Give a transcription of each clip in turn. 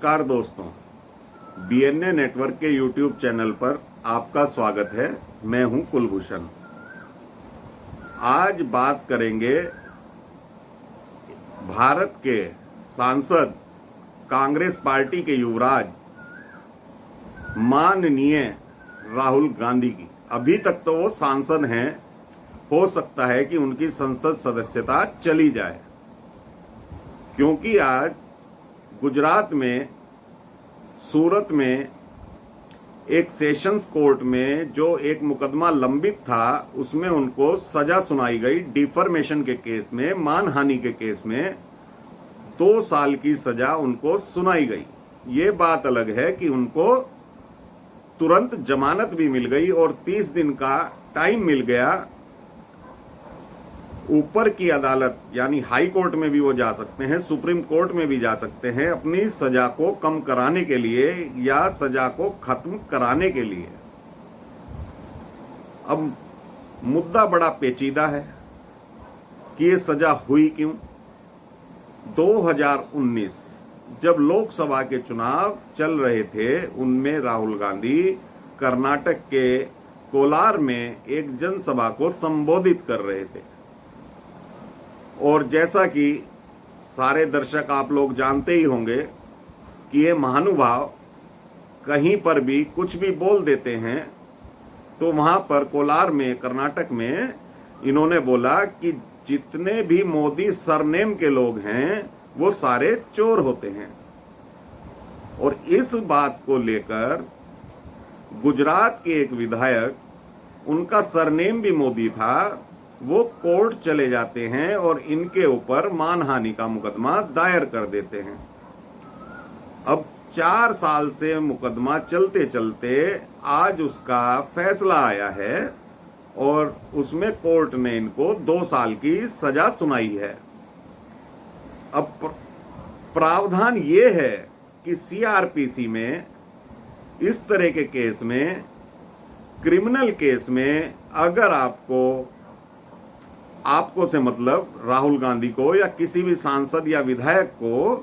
नमस्कार दोस्तों, BNA network के यूट्यूब चैनल पर आपका स्वागत है। मैं हूं कुलभूषण। आज बात करेंगे भारत के सांसद, कांग्रेस पार्टी के युवराज माननीय राहुल गांधी की। अभी तक तो वो सांसद हैं, हो सकता है कि उनकी संसद सदस्यता चली जाए, क्योंकि आज गुजरात में सूरत में एक सेशंस कोर्ट में जो एक मुकदमा लंबित था, उसमें उनको सजा सुनाई गई। डिफर्मेशन के केस में, मानहानि के केस में 2 साल की सजा उनको सुनाई गई। ये बात अलग है कि उनको तुरंत जमानत भी मिल गई और 30 दिन का टाइम मिल गया। ऊपर की अदालत यानी हाई कोर्ट में भी वो जा सकते हैं, सुप्रीम कोर्ट में भी जा सकते हैं अपनी सजा को कम कराने के लिए या सजा को खत्म कराने के लिए। अब मुद्दा बड़ा पेचीदा है कि ये सजा हुई क्यों। 2019 जब लोकसभा के चुनाव चल रहे थे, उनमें राहुल गांधी कर्नाटक के कोलार में एक जनसभा को संबोधित कर रहे थे। और जैसा कि सारे दर्शक आप लोग जानते ही होंगे कि ये महानुभाव कहीं पर भी कुछ भी बोल देते हैं, तो वहां पर कोलार में, कर्नाटक में इन्होंने बोला कि जितने भी मोदी सरनेम के लोग हैं वो सारे चोर होते हैं। और इस बात को लेकर गुजरात के एक विधायक, उनका सरनेम भी मोदी था, वो कोर्ट चले जाते हैं और इनके ऊपर मानहानि का मुकदमा दायर कर देते हैं। अब 4 साल से मुकदमा चलते चलते आज उसका फैसला आया है और उसमें कोर्ट ने इनको 2 साल की सजा सुनाई है। अब प्रावधान ये है कि सीआरपीसी में इस तरह के केस में, क्रिमिनल केस में, अगर आपको से मतलब राहुल गांधी को या किसी भी सांसद या विधायक को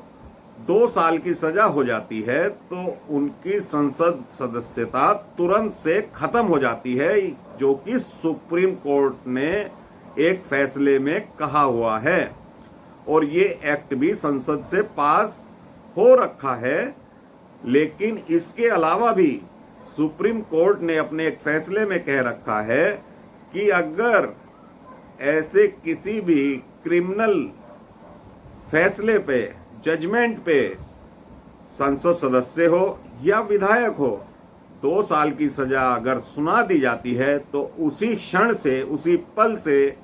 2 साल की सजा हो जाती है, तो उनकी संसद सदस्यता तुरंत से खत्म हो जाती है, जो कि सुप्रीम कोर्ट ने एक फैसले में कहा हुआ है। और ये एक्ट भी संसद से पास हो रखा है। लेकिन इसके अलावा भी सुप्रीम कोर्ट ने अपने एक फैसले में कह रखा है कि अगर ऐसे किसी भी क्रिमिनल फैसले पे, जजमेंट पे संसद सदस्य हो या विधायक हो, 2 साल की सजा अगर सुना दी जाती है, तो उसी क्षण से, उसी पल से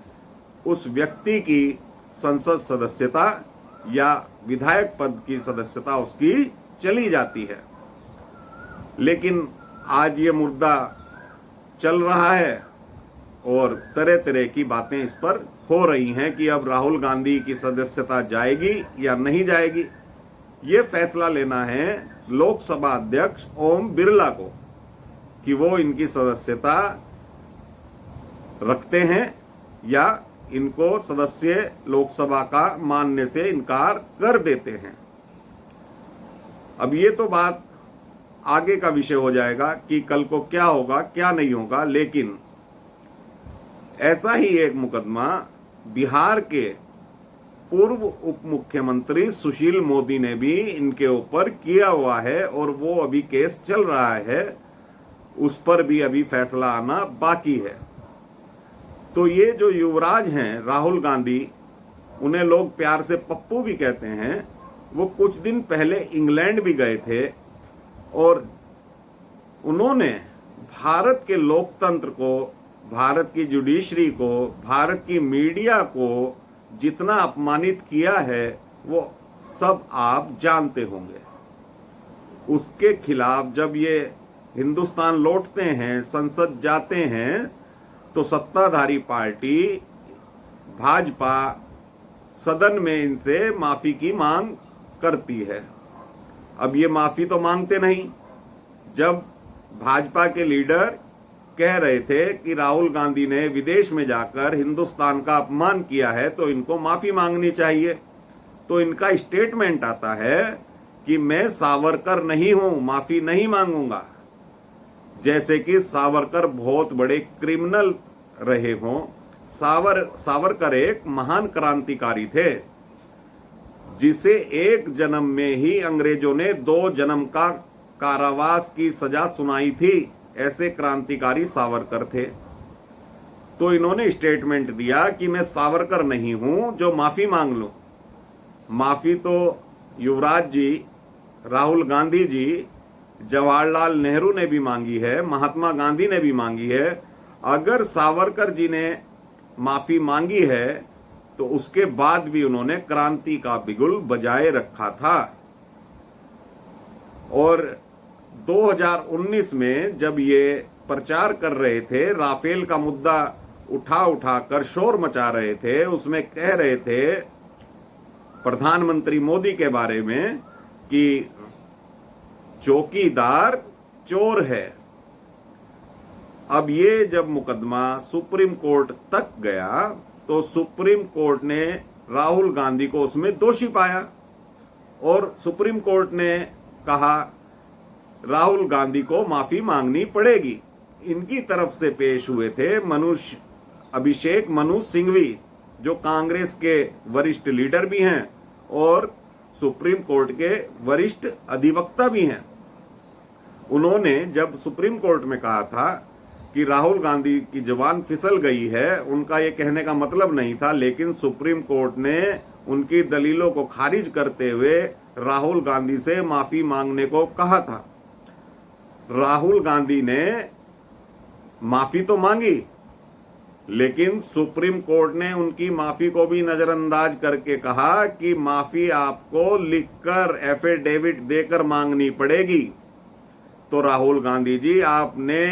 उस व्यक्ति की संसद सदस्यता या विधायक पद की सदस्यता उसकी चली जाती है। लेकिन आज ये मुद्दा चल रहा है और तरह तरह की बातें इस पर हो रही हैं कि अब राहुल गांधी की सदस्यता जाएगी या नहीं जाएगी। ये फैसला लेना है लोकसभा अध्यक्ष ओम बिरला को कि वो इनकी सदस्यता रखते हैं या इनको सदस्य लोकसभा का मानने से इनकार कर देते हैं। अब ये तो बात आगे का विषय हो जाएगा कि कल को क्या होगा, क्या नहीं होगा। लेकिन ऐसा ही एक मुकदमा बिहार के पूर्व उप मुख्यमंत्री सुशील मोदी ने भी इनके ऊपर किया हुआ है और वो अभी केस चल रहा है, उस पर भी अभी फैसला आना बाकी है। तो ये जो युवराज हैं राहुल गांधी, उन्हें लोग प्यार से पप्पू भी कहते हैं, वो कुछ दिन पहले इंग्लैंड भी गए थे और उन्होंने भारत के लोकतंत्र को, भारत की जुडिशरी को, भारत की मीडिया को जितना अपमानित किया है वो सब आप जानते होंगे। उसके खिलाफ जब ये हिंदुस्तान लौटते हैं, संसद जाते हैं, तो सत्ताधारी पार्टी भाजपा सदन में इनसे माफी की मांग करती है। अब ये माफी तो मांगते नहीं। जब भाजपा के लीडर कह रहे थे कि राहुल गांधी ने विदेश में जाकर हिंदुस्तान का अपमान किया है तो इनको माफी मांगनी चाहिए, तो इनका स्टेटमेंट आता है कि मैं सावरकर नहीं हूं, माफी नहीं मांगूंगा। जैसे कि सावरकर बहुत बड़े क्रिमिनल रहे हों। सावरकर एक महान क्रांतिकारी थे, जिसे एक जन्म में ही अंग्रेजों ने 2 जन्म का कारावास की सजा सुनाई थी। ऐसे क्रांतिकारी सावरकर थे। तो इन्होंने स्टेटमेंट दिया कि मैं सावरकर नहीं हूं जो माफी मांग लूं। माफी तो युवराज जी, राहुल गांधी जी, जवाहरलाल नेहरू ने भी मांगी है, महात्मा गांधी ने भी मांगी है। अगर सावरकर जी ने माफी मांगी है तो उसके बाद भी उन्होंने क्रांति का बिगुल बजाए रखा था। और 2019 में जब ये प्रचार कर रहे थे, राफेल का मुद्दा उठा कर शोर मचा रहे थे, उसमें कह रहे थे प्रधानमंत्री मोदी के बारे में कि चौकीदार चोर है। अब ये जब मुकदमा सुप्रीम कोर्ट तक गया तो सुप्रीम कोर्ट ने राहुल गांधी को उसमें दोषी पाया और सुप्रीम कोर्ट ने कहा राहुल गांधी को माफी मांगनी पड़ेगी। इनकी तरफ से पेश हुए थे अभिषेक मनु सिंघवी, जो कांग्रेस के वरिष्ठ लीडर भी हैं और सुप्रीम कोर्ट के वरिष्ठ अधिवक्ता भी हैं। उन्होंने जब सुप्रीम कोर्ट में कहा था कि राहुल गांधी की जुबान फिसल गई है, उनका ये कहने का मतलब नहीं था, लेकिन सुप्रीम कोर्ट ने उनकी दलीलों को खारिज करते हुए राहुल गांधी से माफी मांगने को कहा था। राहुल गांधी ने माफी तो मांगी, लेकिन सुप्रीम कोर्ट ने उनकी माफी को भी नजरअंदाज करके कहा कि माफी आपको लिखकर एफिडेविट देकर मांगनी पड़ेगी। तो राहुल गांधी जी, आपने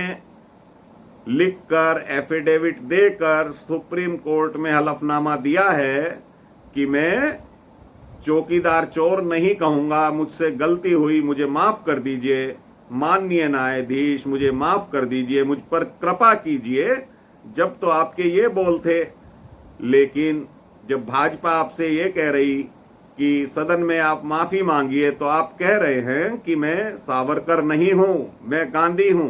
लिखकर एफिडेविट देकर सुप्रीम कोर्ट में हलफनामा दिया है कि मैं चौकीदार चोर नहीं कहूंगा, मुझसे गलती हुई, मुझे माफ कर दीजिए, माननीय न्यायाधीश मुझे माफ कर दीजिए, मुझ पर कृपा कीजिए। जब तो आपके ये बोल थे, लेकिन जब भाजपा आपसे ये कह रही कि सदन में आप माफी मांगिए, तो आप कह रहे हैं कि मैं सावरकर नहीं हूं, मैं गांधी हूं।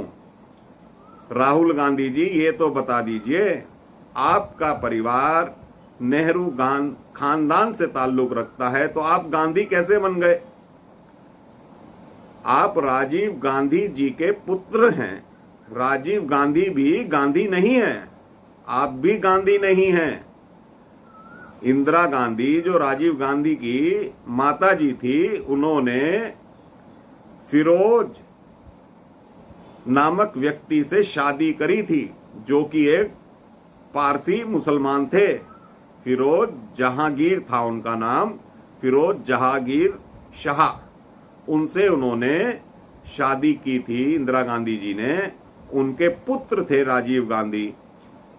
राहुल गांधी जी, ये तो बता दीजिए, आपका परिवार नेहरू खानदान से ताल्लुक रखता है, तो आप गांधी कैसे बन गए? आप राजीव गांधी जी के पुत्र हैं। राजीव गांधी भी गांधी नहीं है, आप भी गांधी नहीं हैं। इंदिरा गांधी, जो राजीव गांधी की माता जी थी, उन्होंने फिरोज नामक व्यक्ति से शादी करी थी, जो कि एक पारसी मुसलमान थे। फिरोज जहांगीर था उनका नाम, फिरोज जहांगीर शाह। उनसे उन्होंने शादी की थी इंदिरा गांधी जी ने। उनके पुत्र थे राजीव गांधी।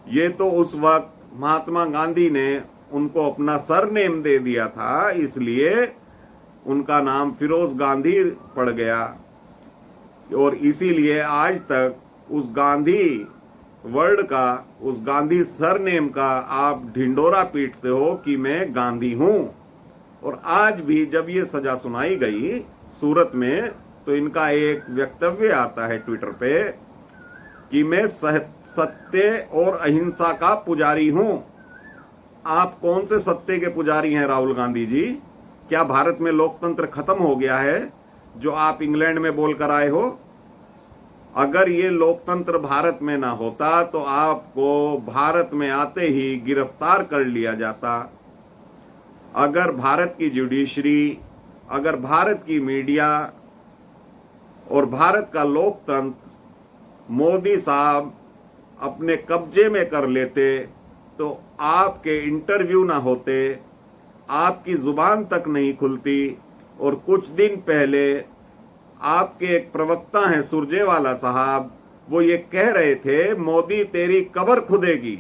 ये तो उस वक्त महात्मा गांधी ने उनको अपना सरनेम दे दिया था, इसलिए उनका नाम फिरोज गांधी पड़ गया। और इसीलिए आज तक उस गांधी वर्ड का, उस गांधी सरनेम का आप ढिंडोरा पीटते हो कि मैं गांधी हूं। और आज भी जब ये सजा सुनाई गई सूरत में, तो इनका एक वक्तव्य आता है ट्विटर पे कि मैं सत्य और अहिंसा का पुजारी हूं। आप कौन से सत्य के पुजारी हैं राहुल गांधी जी? क्या भारत में लोकतंत्र खत्म हो गया है जो आप इंग्लैंड में बोलकर आए हो? अगर ये लोकतंत्र भारत में ना होता तो आपको भारत में आते ही गिरफ्तार कर लिया जाता। अगर भारत की जुडिशरी, अगर भारत की मीडिया और भारत का लोकतंत्र मोदी साहब अपने कब्जे में कर लेते तो आपके इंटरव्यू ना होते, आपकी जुबान तक नहीं खुलती। और कुछ दिन पहले आपके एक प्रवक्ता हैं सुरजेवाला साहब, वो ये कह रहे थे मोदी तेरी कब्र खुदेगी।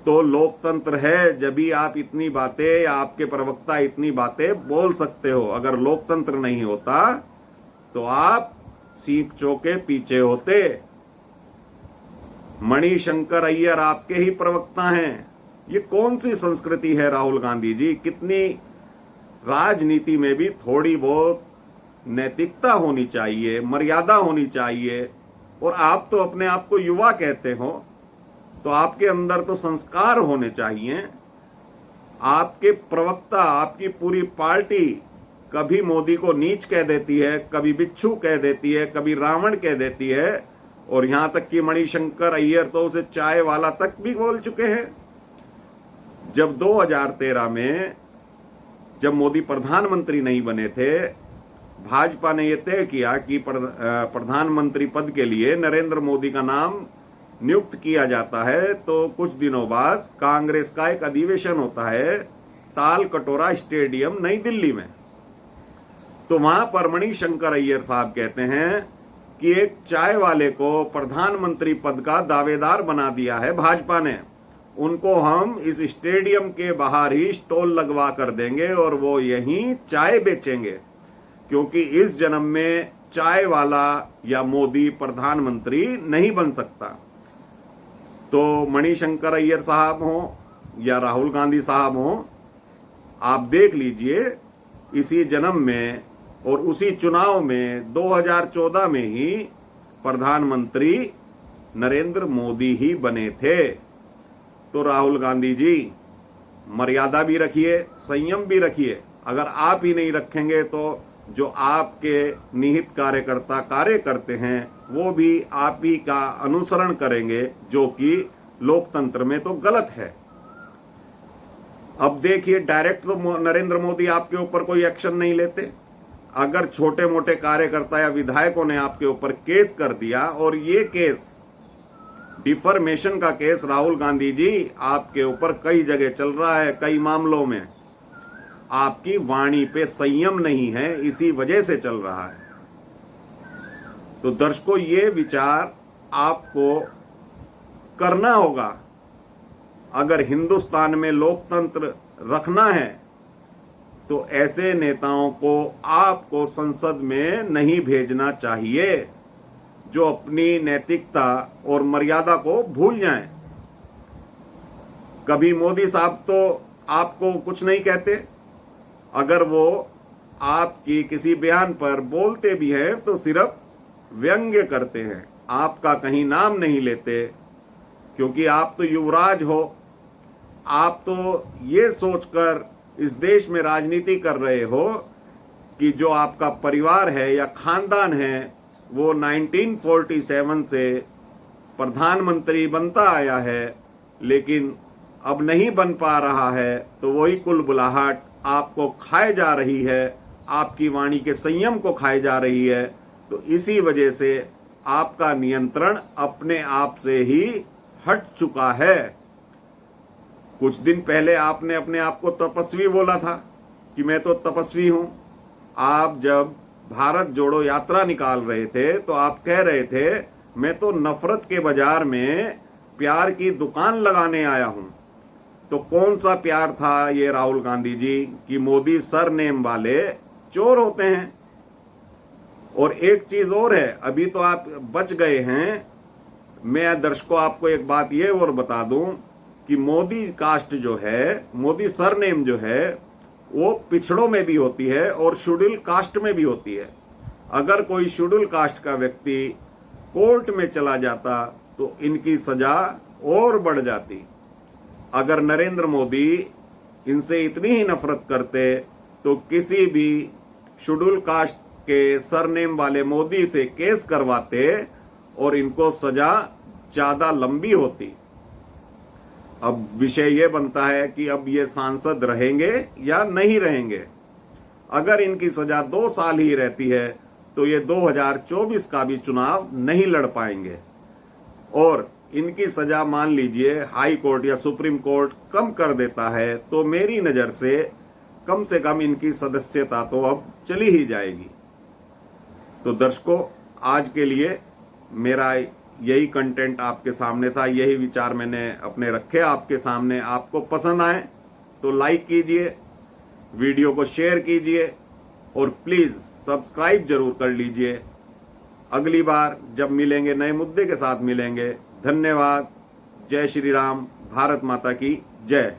तो लोकतंत्र है जब भी आप इतनी बातें, आपके प्रवक्ता इतनी बातें बोल सकते हो। अगर लोकतंत्र नहीं होता तो आप सीख चौके पीछे होते। मणिशंकर अय्यर आपके ही प्रवक्ता हैं। ये कौन सी संस्कृति है राहुल गांधी जी? कितनी राजनीति में भी थोड़ी बहुत नैतिकता होनी चाहिए, मर्यादा होनी चाहिए। और आप तो अपने आप को युवा कहते हो, तो आपके अंदर तो संस्कार होने चाहिए। आपके प्रवक्ता, आपकी पूरी पार्टी कभी मोदी को नीच कह देती है, कभी बिच्छू कह देती है, कभी रावण कह देती है, और यहां तक कि मणिशंकर अय्यर तो उसे चाय वाला तक भी बोल चुके हैं। जब 2013 में जब मोदी प्रधानमंत्री नहीं बने थे, भाजपा ने यह तय किया कि प्रधानमंत्री पद के लिए नरेंद्र मोदी का नाम नियुक्त किया जाता है, तो कुछ दिनों बाद कांग्रेस का एक अधिवेशन होता है ताल कटोरा स्टेडियम नई दिल्ली में। तो वहां पर मणिशंकर अय्यर साहब कहते हैं कि एक चाय वाले को प्रधानमंत्री पद का दावेदार बना दिया है भाजपा ने, उनको हम इस स्टेडियम के बाहर ही स्टॉल लगवा कर देंगे और वो यहीं चाय बेचेंगे, क्योंकि इस जन्म में चाय वाला या मोदी प्रधानमंत्री नहीं बन सकता। तो मणिशंकर अय्यर साहब हो या राहुल गांधी साहब हो, आप देख लीजिए इसी जन्म में और उसी चुनाव में 2014 में ही प्रधानमंत्री नरेंद्र मोदी ही बने थे। तो राहुल गांधी जी, मर्यादा भी रखिए, संयम भी रखिए। अगर आप ही नहीं रखेंगे तो जो आपके निहित कार्यकर्ता कार्य करते हैं वो भी आप ही का अनुसरण करेंगे, जो कि लोकतंत्र में तो गलत है। अब देखिए, डायरेक्ट तो नरेंद्र मोदी आपके ऊपर कोई एक्शन नहीं लेते। अगर छोटे मोटे कार्यकर्ता या विधायकों ने आपके ऊपर केस कर दिया, और ये केस डिफर्मेशन का केस राहुल गांधी जी आपके ऊपर कई जगह चल रहा है, कई मामलों में आपकी वाणी पे संयम नहीं है, इसी वजह से चल रहा है। तो दर्शकों, ये विचार आपको करना होगा। अगर हिंदुस्तान में लोकतंत्र रखना है तो ऐसे नेताओं को आपको संसद में नहीं भेजना चाहिए जो अपनी नैतिकता और मर्यादा को भूल जाएं। कभी मोदी साहब तो आपको कुछ नहीं कहते, अगर वो आपकी किसी बयान पर बोलते भी हैं तो सिर्फ व्यंग्य करते हैं, आपका कहीं नाम नहीं लेते, क्योंकि आप तो युवराज हो। आप तो ये सोचकर इस देश में राजनीति कर रहे हो कि जो आपका परिवार है या खानदान है वो 1947 से प्रधानमंत्री बनता आया है, लेकिन अब नहीं बन पा रहा है, तो वही कुलबुलाहट आपको खाए जा रही है, आपकी वाणी के संयम को खाए जा रही है। तो इसी वजह से आपका नियंत्रण अपने आप से ही हट चुका है। कुछ दिन पहले आपने अपने आप को तपस्वी बोला था कि मैं तो तपस्वी हूं। आप जब भारत जोड़ो यात्रा निकाल रहे थे तो आप कह रहे थे मैं तो नफरत के बाजार में प्यार की दुकान लगाने आया हूं। तो कौन सा प्यार था ये राहुल गांधी जी कि मोदी सरनेम वाले चोर होते हैं। और एक चीज और है, अभी तो आप बच गए हैं। मैं दर्शकों आपको एक बात ये और बता दूं कि मोदी कास्ट जो है, मोदी सरनेम जो है, वो पिछड़ों में भी होती है और शेड्यूल कास्ट में भी होती है। अगर कोई शेड्यूल कास्ट का व्यक्ति कोर्ट में चला जाता तो इनकी सजा और बढ़ जाती। अगर नरेंद्र मोदी इनसे इतनी ही नफरत करते तो किसी भी शेड्यूल कास्ट के सरनेम वाले मोदी से केस करवाते और इनको सजा ज्यादा लंबी होती। अब विषय ये बनता है कि अब ये सांसद रहेंगे या नहीं रहेंगे। अगर इनकी सजा 2 साल ही रहती है तो ये 2024 का भी चुनाव नहीं लड़ पाएंगे। और इनकी सजा मान लीजिए हाई कोर्ट या सुप्रीम कोर्ट कम कर देता है तो मेरी नजर से कम इनकी सदस्यता तो अब चली ही जाएगी। तो दर्शकों, आज के लिए मेरा यही कंटेंट आपके सामने था, यही विचार मैंने अपने रखे आपके सामने। आपको पसंद आए तो लाइक कीजिए, वीडियो को शेयर कीजिए और प्लीज सब्सक्राइब जरूर कर लीजिए। अगली बार जब मिलेंगे नए मुद्दे के साथ मिलेंगे। धन्यवाद। जय श्री राम। भारत माता की जय।